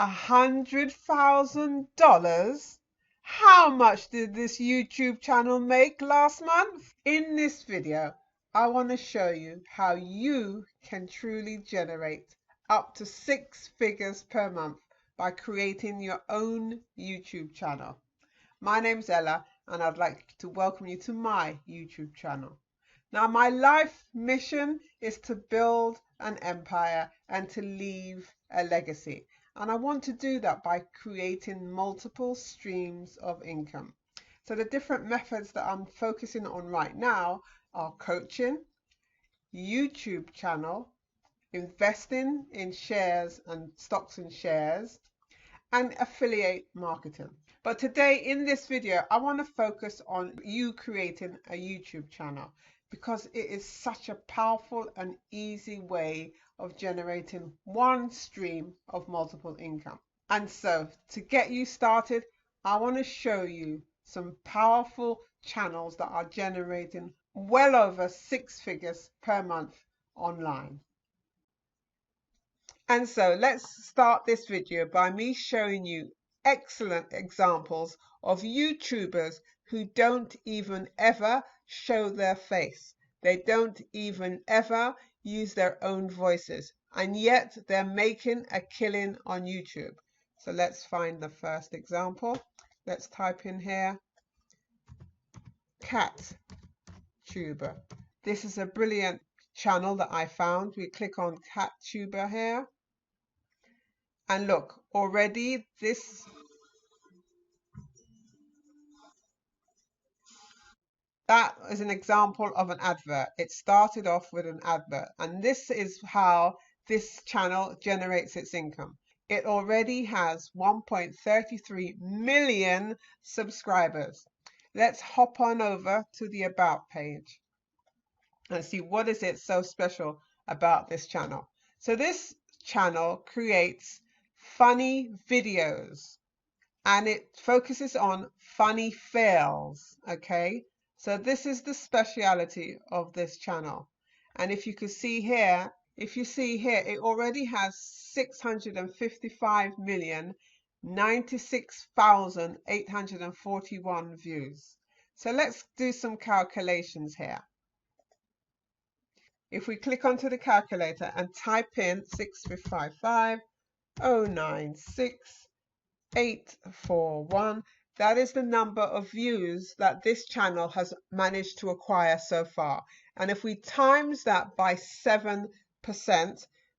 $100,000? How much did this YouTube channel make last month? In this video, I want to show you how you can truly generate up to 6 figures per month by creating your own YouTube channel. My name's Ella, and I'd like to welcome you to my YouTube channel. Now, my life mission is to build an empire and to leave a legacy. And I want to do that by creating multiple streams of income. So the different methods that I'm focusing on right now are coaching, YouTube channel, investing in shares and stocks and shares, and affiliate marketing. But today in this video, I want to focus on you creating a YouTube channel because it is such a powerful and easy way of generating one stream of multiple income. And so to get you started, I want to show you some powerful channels that are generating well over 6 figures per month online. And so let's start this video by me showing you excellent examples of YouTubers who don't even ever show their face. They don't even ever use their own voices, and yet they're making a killing on YouTube. So let's find the first example. Let's type in here CatTuber. This is a brilliant channel that I found. We click on CatTuber here. And look, already that is an example of an advert. It started off with an advert, and this is how this channel generates its income. It already has 1.33 million subscribers. Let's hop on over to the About page and see what is it so special about this channel. So this channel creates funny videos and it focuses on funny fails. Okay, so this is the speciality of this channel. And if you could see here, it already has 655,096,841 views. So let's do some calculations here. If we click onto the calculator and type in 655,096,841, that is the number of views that this channel has managed to acquire so far. And if we times that by 7%,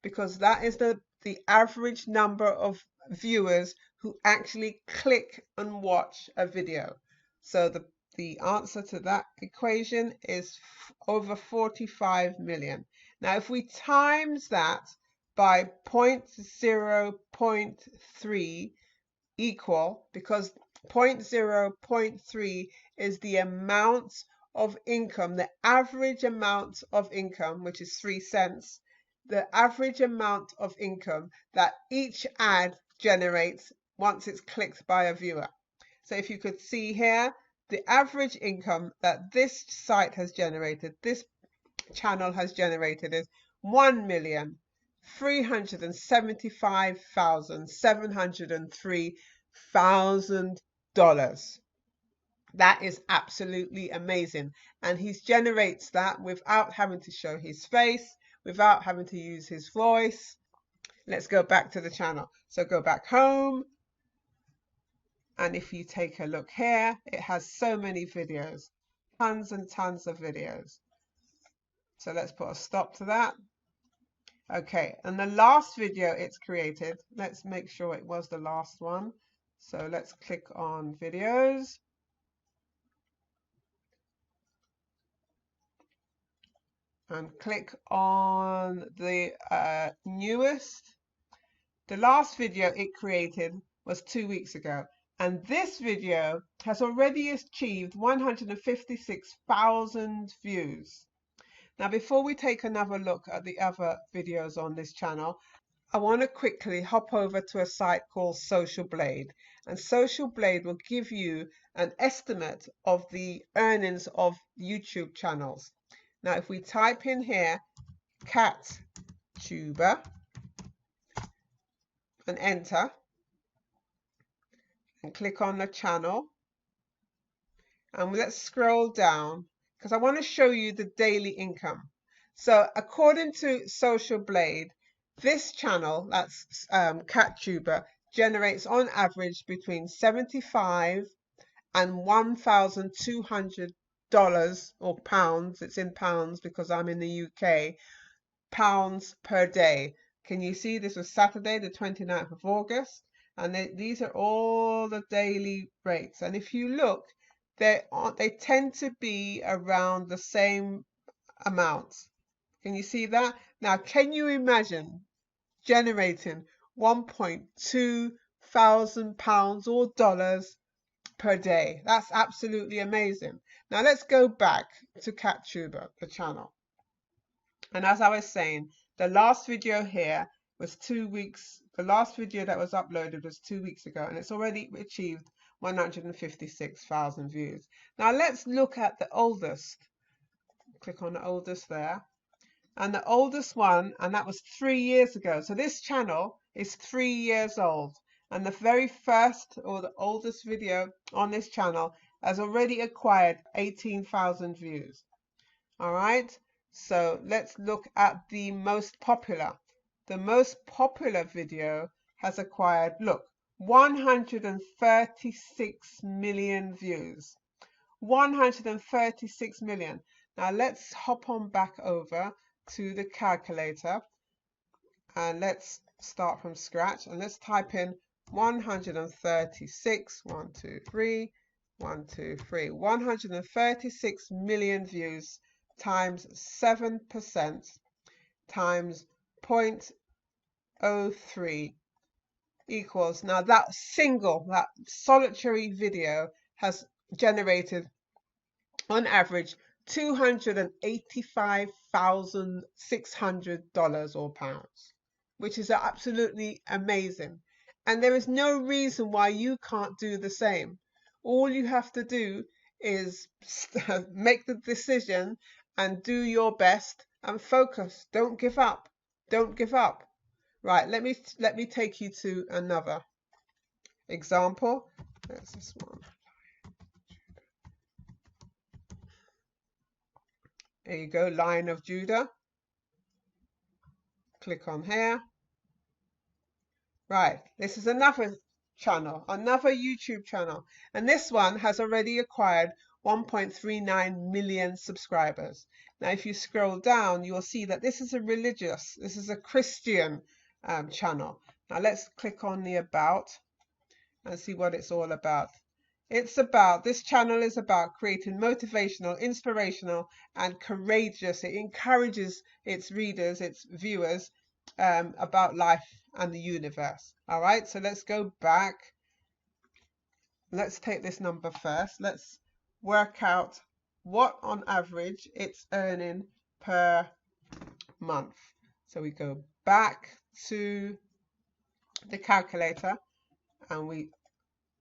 because that is the average number of viewers who actually click and watch a video. So the answer to that equation is over 45 million. Now, if we times that by 0.0.3 equal, because 0.0.3 is the amount of income, the average amount of income, which is 3 cents, the average amount of income that each ad generates once it's clicked by a viewer. So if you could see here, the average income that this site has generated, this channel has generated, is $1,375,703. That is absolutely amazing. And he generates that without having to show his face, without having to use his voice. Let's go back to the channel. So go back home. And if you take a look here, it has so many videos, tons and tons of videos. So let's put a stop to that. Okay, and the last video it's created, let's make sure it was the last one. So let's click on videos. And click on the newest. The last video it created was 2 weeks ago. And this video has already achieved 156,000 views. Now, before we take another look at the other videos on this channel, I want to quickly hop over to a site called Social Blade. And Social Blade will give you an estimate of the earnings of YouTube channels. Now, if we type in here, CatTuber, and enter, and click on the channel. And let's scroll down because I want to show you the daily income. So according to Social Blade, this channel, that's CatTuber, generates on average between $75 and $1,200 or pounds. It's in pounds because I'm in the UK. Pounds per day. Can you see this was Saturday, the 29th of August? And these are all the daily rates. And if you look, they tend to be around the same amounts. Can you see that? Now, can you imagine generating 1.2 thousand pounds or dollars per day? That's absolutely amazing. Now let's go back to CatTuber, the channel. And as I was saying, the last video here was 2 weeks. The last video that was uploaded was 2 weeks ago, and it's already achieved 156,000 views. Now let's look at the oldest. Click on the oldest there. And the oldest one, and that was 3 years ago. So this channel is 3 years old. And the very first or the oldest video on this channel has already acquired 18,000 views. All right, so let's look at the most popular. The most popular video has acquired, look, 136 million views. 136 million. Now let's hop on back over to the calculator and let's start from scratch and let's type in 136, 136 million views times 7% times 0.03 equals, now that solitary video has generated on average $285,600 or pounds, which is absolutely amazing. And there is no reason why you can't do the same. All you have to do is make the decision and do your best and focus. Don't give up. Don't give up. Right, let me take you to another example. There's this one. There you go, Lion of Judah. Click on here. Right, this is another channel, another YouTube channel, and this one has already acquired 1.39 million subscribers. Now, if you scroll down, you'll see that this is a Christian channel. Now, let's click on the About and see what it's all about. This channel is about creating motivational, inspirational, and courageous. It encourages its readers, its viewers, about life and the universe. All right, so let's go back. Let's take this number first. Let's work out what on average it's earning per month. So we go back to the calculator and we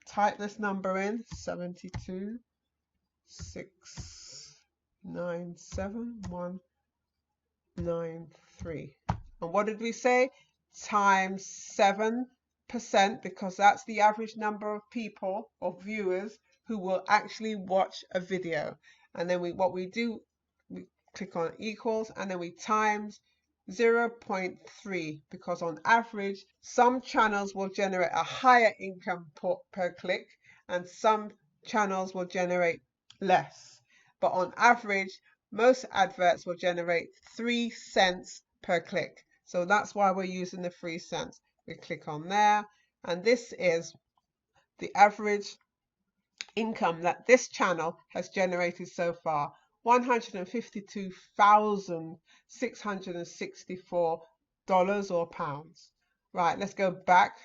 type this number in, 72,697,193. And what did we say? Times 7%, because that's the average number of people or viewers who will actually watch a video. And then we click on equals and then we times 0.3, because on average some channels will generate a higher income per click and some channels will generate less. But on average, most adverts will generate 3 cents per click. So that's why we're using the 3 cents. We click on there, and this is the average income that this channel has generated so far. $152,664 or pounds. Right, let's go back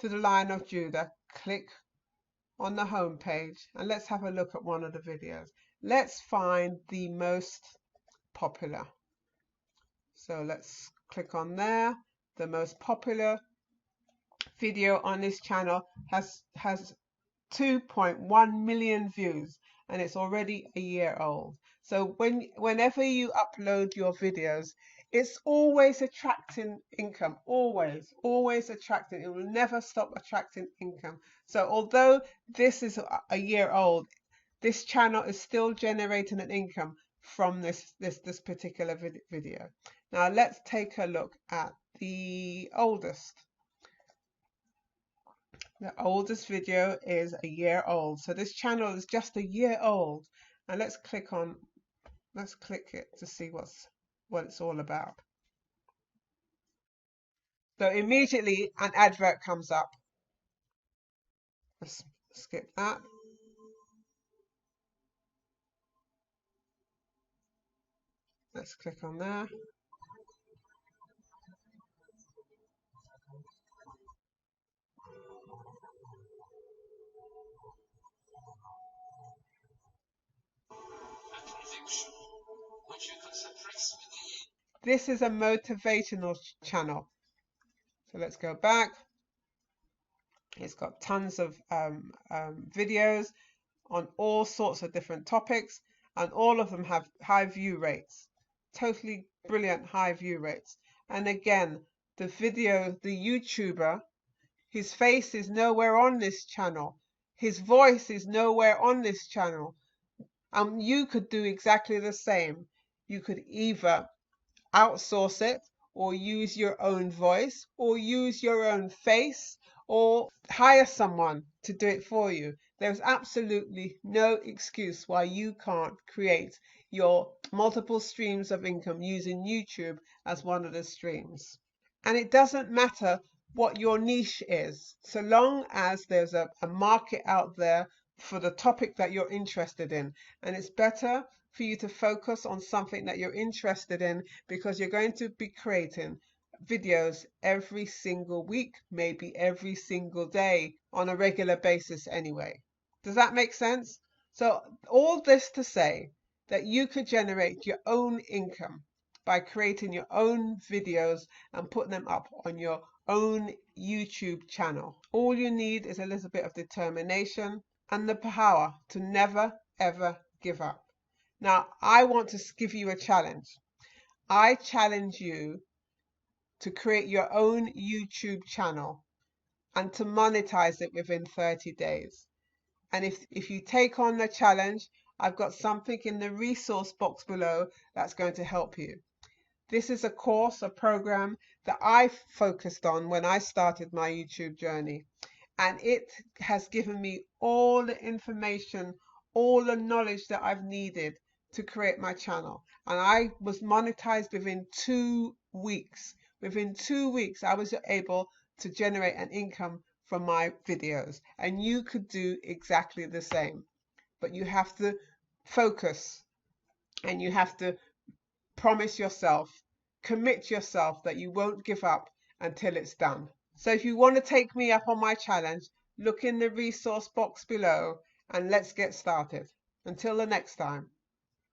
to the Lion of Judah. Click on the home page and let's have a look at one of the videos. Let's find the most popular. So let's click on there. The most popular video on this channel has 2.1 million views and it's already a year old. So whenever you upload your videos, It's always attracting income, always attracting. It will never stop attracting income. So although this is a year old, this channel is still generating an income from this particular video. Now let's take a look at the oldest. The oldest video is a year old. So this channel is just a year old. And let's click it to see what it's all about. So immediately an advert comes up. Let's skip that. Let's click on there. This is a motivational channel. So let's go back. It's got tons of videos on all sorts of different topics, and all of them have high view rates. Totally brilliant high view rates. And again, the YouTuber, his face is nowhere on this channel. His voice is nowhere on this channel. You could do exactly the same. You could either outsource it, or use your own voice, or use your own face, or hire someone to do it for you. There's absolutely no excuse why you can't create your multiple streams of income using YouTube as one of the streams. And it doesn't matter what your niche is, so long as there's a market out there for the topic that you're interested in. And it's better for you to focus on something that you're interested in, because you're going to be creating videos every single week, maybe every single day, on a regular basis anyway. Does that make sense? So all this to say that you could generate your own income by creating your own videos and putting them up on your own YouTube channel. All you need is a little bit of determination and the power to never ever give up. Now, I want to give you a challenge. I challenge you to create your own YouTube channel and to monetize it within 30 days. And if you take on the challenge, I've got something in the resource box below that's going to help you. This is a course, a program that I focused on when I started my YouTube journey. And it has given me all the information, all the knowledge that I've needed to create my channel. And I was monetized within 2 weeks. Within 2 weeks, I was able to generate an income from my videos. And you could do exactly the same. But you have to focus, and you have to promise yourself, commit yourself that you won't give up until it's done. So if you want to take me up on my challenge, look in the resource box below and let's get started. Until the next time.